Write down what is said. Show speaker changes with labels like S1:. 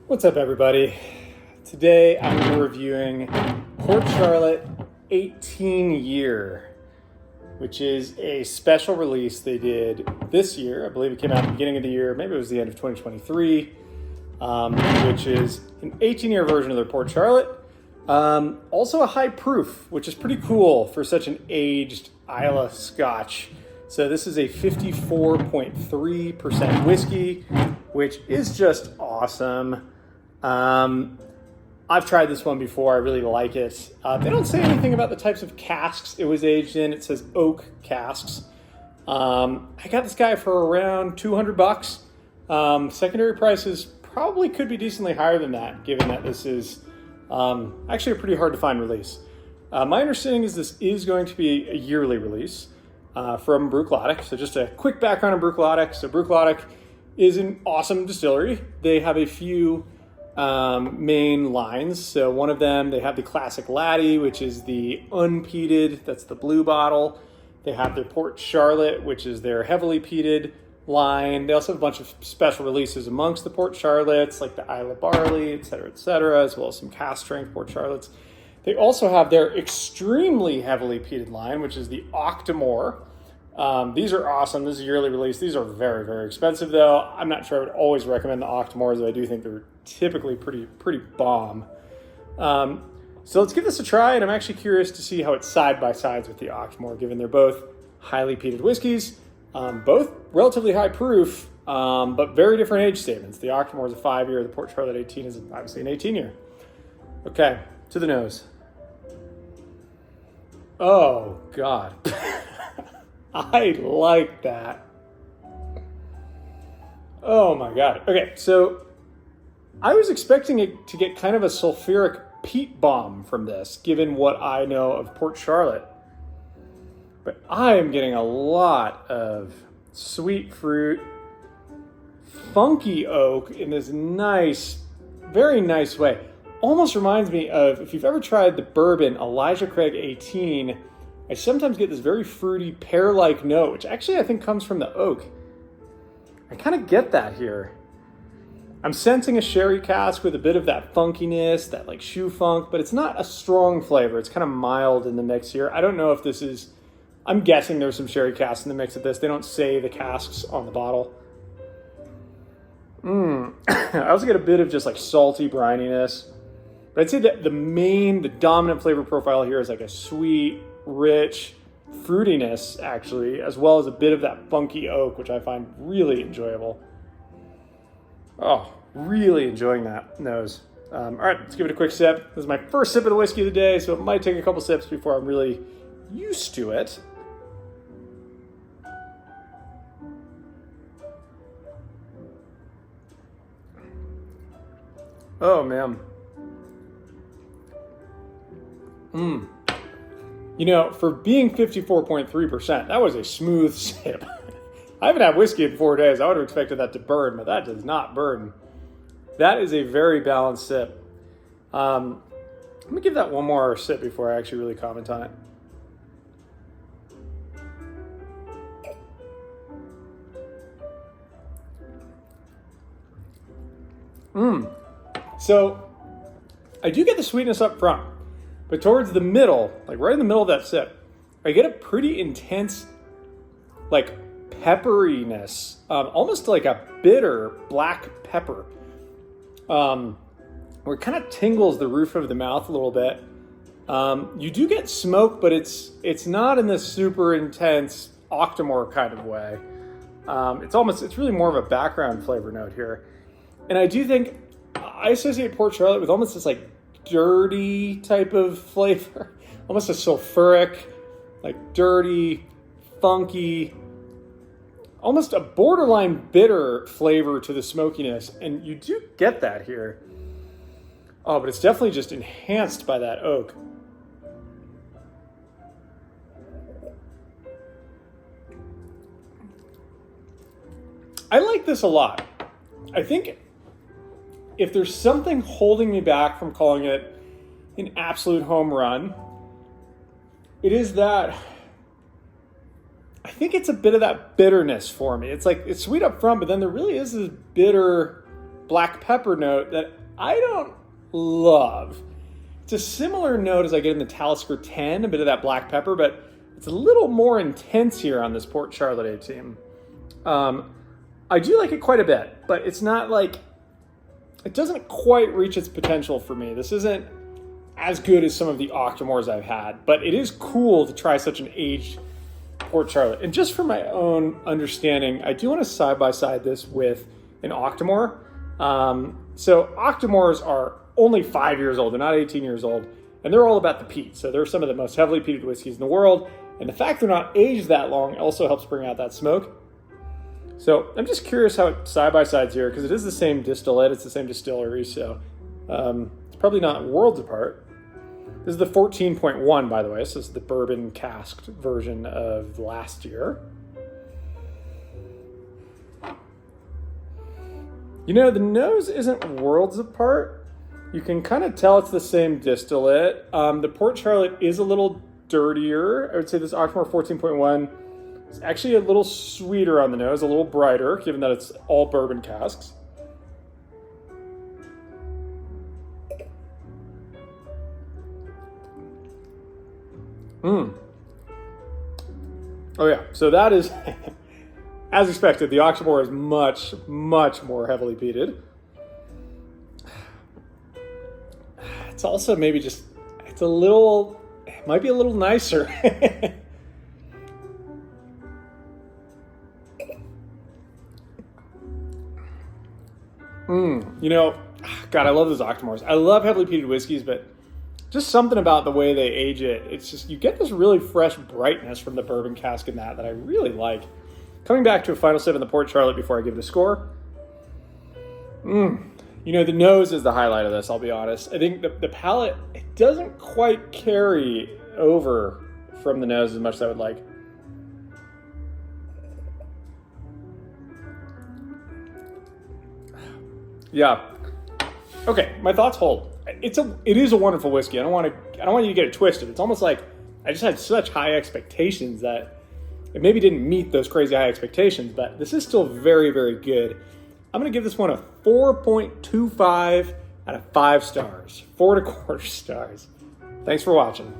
S1: What's up, everybody? Today I'm reviewing Port Charlotte 18 Year, which is a special release they did this year. I believe it came out at the beginning of the year, maybe it was the end of 2023, which is an 18-year version of their Port Charlotte. Also a high proof, which is pretty cool for such an aged Islay Scotch. So this is a 54.3% whiskey, which is just awesome. I've tried this one before. I really like it. They don't say anything about the types of casks it was aged in. It says oak casks. I got this guy for around $200. Secondary prices probably could be decently higher than that, given that this is actually a pretty hard to find release. My understanding is this is going to be a yearly release from Bruichladdich. So just a quick background on Bruichladdich. So Bruichladdich is an awesome distillery. They have a few main lines. So one of them, they have the classic Laddie, which is the unpeated, that's the blue bottle. They have their Port Charlotte, which is their heavily peated line. They also have a bunch of special releases amongst the Port Charlottes, like the Islay Barley, et cetera, as well as some cask strength Port Charlottes. They also have their extremely heavily peated line, which is the Octomore. These are awesome. This is a yearly release. These are very, very expensive, though. I'm not sure I would always recommend the Octomores, though I do think they're typically pretty bomb. So let's give this a try, and I'm actually curious to see how it's side by sides with the Octomore, given they're both highly peated whiskeys, both relatively high proof, but very different age statements. The Octomore is a 5-year. The Port Charlotte 18 is obviously an 18-year. Okay, to the nose. Oh, God. I like that. Oh, my God. Okay, so I was expecting it to get kind of a sulfuric peat bomb from this, given what I know of Port Charlotte. But I am getting a lot of sweet fruit, funky oak in this nice, very nice way. Almost reminds me of, if you've ever tried the bourbon Elijah Craig 18, I sometimes get this very fruity pear-like note, which actually I think comes from the oak. I kind of get that here. I'm sensing a sherry cask with a bit of that funkiness, that like shoe funk, but it's not a strong flavor. It's kind of mild in the mix here. I don't know if this is, I'm guessing there's some sherry casks in the mix of this. They don't say the casks on the bottle. I also get a bit of just like salty brininess. But I'd say that the dominant flavor profile here is like a sweet, rich fruitiness, actually, as well as a bit of that funky oak, which I find really enjoyable. Oh, really enjoying that nose. All right, let's give it a quick sip. This is my first sip of the whiskey of the day, so it might take a couple sips before I'm really used to it. Oh, man. You know, for being 54.3%, that was a smooth sip. I haven't had whiskey in 4 days. I would have expected that to burn, but that does not burn. That is a very balanced sip. Let me give that one more sip before I actually really comment on it. So, I do get the sweetness up front. But towards the middle, like right in the middle of that sip, I get a pretty intense, like pepperiness, almost like a bitter black pepper, where it kind of tingles the roof of the mouth a little bit. You do get smoke, but it's not in this super intense Octomore kind of way. It's really more of a background flavor note here. And I do think I associate Port Charlotte with almost this like dirty type of flavor, almost a sulfuric, like dirty, funky, almost a borderline bitter flavor to the smokiness, and you do get that here. Oh, but it's definitely just enhanced by that oak. I like this a lot. I think if there's something holding me back from calling it an absolute home run, it is that I think it's a bit of that bitterness for me. It's like, it's sweet up front, but then there really is this bitter black pepper note that I don't love. It's a similar note as I get in the Talisker 10, a bit of that black pepper, but it's a little more intense here on this Port Charlotte 18. I do like it quite a bit, but it's not like, it doesn't quite reach its potential for me. This isn't as good as some of the Octomores I've had, but it is cool to try such an aged Port Charlotte. And just for my own understanding, I do want to side-by-side this with an Octomore. So Octomores are only 5 years old. They're not 18 years old. And they're all about the peat. So they're some of the most heavily peated whiskeys in the world. And the fact they're not aged that long also helps bring out that smoke. So I'm just curious how it side-by-sides here, because it is the same distillate. It's the same distillery. So it's probably not worlds apart. This is the 14.1, by the way. This is the bourbon casked version of last year. You know, the nose isn't worlds apart. You can kind of tell it's the same distillate. The Port Charlotte is a little dirtier. I would say this Octomore 14.1 is actually a little sweeter on the nose, a little brighter, given that it's all bourbon casks. Oh yeah, so that is, as expected, the Octomore is much, much more heavily peated. It's also maybe just, it's a little, it might be a little nicer. You know, God, I love those Octomores. I love heavily peated whiskeys, but just something about the way they age it. It's just, you get this really fresh brightness from the bourbon cask in that I really like. Coming back to a final sip in the Port Charlotte before I give it a score. You know, the nose is the highlight of this, I'll be honest. I think the palate, it doesn't quite carry over from the nose as much as I would like. Yeah. Okay, my thoughts hold. It is a wonderful whiskey. I don't want you to get it twisted. It's almost like I just had such high expectations that it maybe didn't meet those crazy high expectations, but this is still very, very good. I'm going to give this one a 4.25 out of 5 stars. 4.25 stars. Thanks for watching.